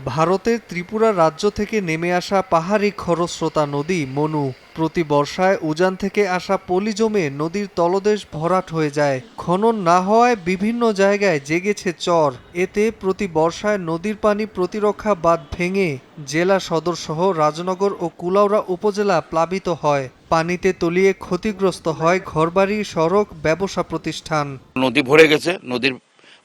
ভারতের ত্রিপুরা রাজ্য থেকে নেমে আসা পাহাড়ি খরস্রোতা নদী মনু প্রতি বর্ষায় উজান থেকে আসা পলি জমে নদীর তলদেশ ভরাট হয়ে যায়। খনন না হওয়ায় বিভিন্ন জায়গায় জেগেছে চর। এতে প্রতি বর্ষায় নদীর পানি প্রতিরক্ষা বাঁধ ভেঙে জেলা সদরসহ রাজনগর ও কুলাউড়া উপজেলা প্লাবিত হয়। পানিতে তলিয়ে ক্ষতিগ্রস্ত হয় ঘরবাড়ি, সড়ক, ব্যবসা প্রতিষ্ঠান। নদী ভরে গেছে, নদীর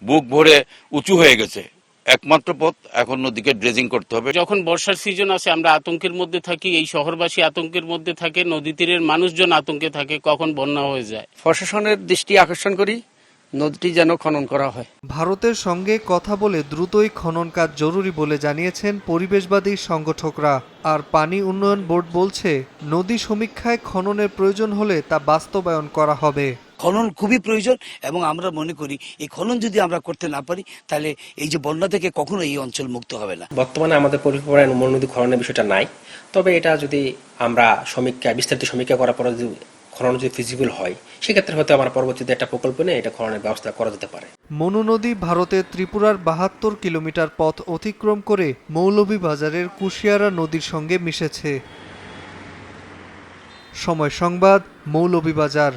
বুক ভরে উঁচু হয়ে গেছে। একমাত্র পথ এখন নদীকে ড্রেজিং করতে হবে। যখন বর্ষার সিজন আসে আমরা আতঙ্কের মধ্যে থাকি, এই শহরবাসী আতঙ্কের মধ্যে থাকে, নদী তীরের মানুষজন আতঙ্কে থাকে কখন বন্যা হয়ে যায়। প্রশাসনের দৃষ্টি আকর্ষণ করি নদীটি যেন খনন করা হয়। ভারতের সঙ্গে কথা বলে দ্রুতই খনন কাজ জরুরি বলে জানিয়েছেন পরিবেশবাদী সংগঠকরা। আর পানি উন্নয়ন বোর্ড বলছে, নদী সমীক্ষায় খননের প্রয়োজন হলে তা বাস্তবায়ন করা হবে। খনন খুবই প্রয়োজন এবং আমরা মনে করি এই খনন যদি আমরা করতে না পারি তাহলে এই যে বন্যা থেকে কখনো এই অঞ্চল মুক্ত হবে না। বর্তমানে আমাদের পরিকল্পনায় মনোনদী খননের বিষয়টা নাই, তবে এটা যদি আমরা বিস্তারিত সমীক্ষা করার পরে যদি খনন যদি ফিজিবল হয়, সেক্ষেত্রে হয়তো আমরা পরবর্তীতে একটা প্রকল্প নিয়ে এটা খননের ব্যবস্থা করা যেতে পারে। মনু নদী ভারতের ত্রিপুরার ৭২ কিলোমিটার পথ অতিক্রম করে মৌলভীবাজারের কুশিয়ারা নদীর সঙ্গে মিশেছে। সময় সংবাদ, মৌলভীবাজার।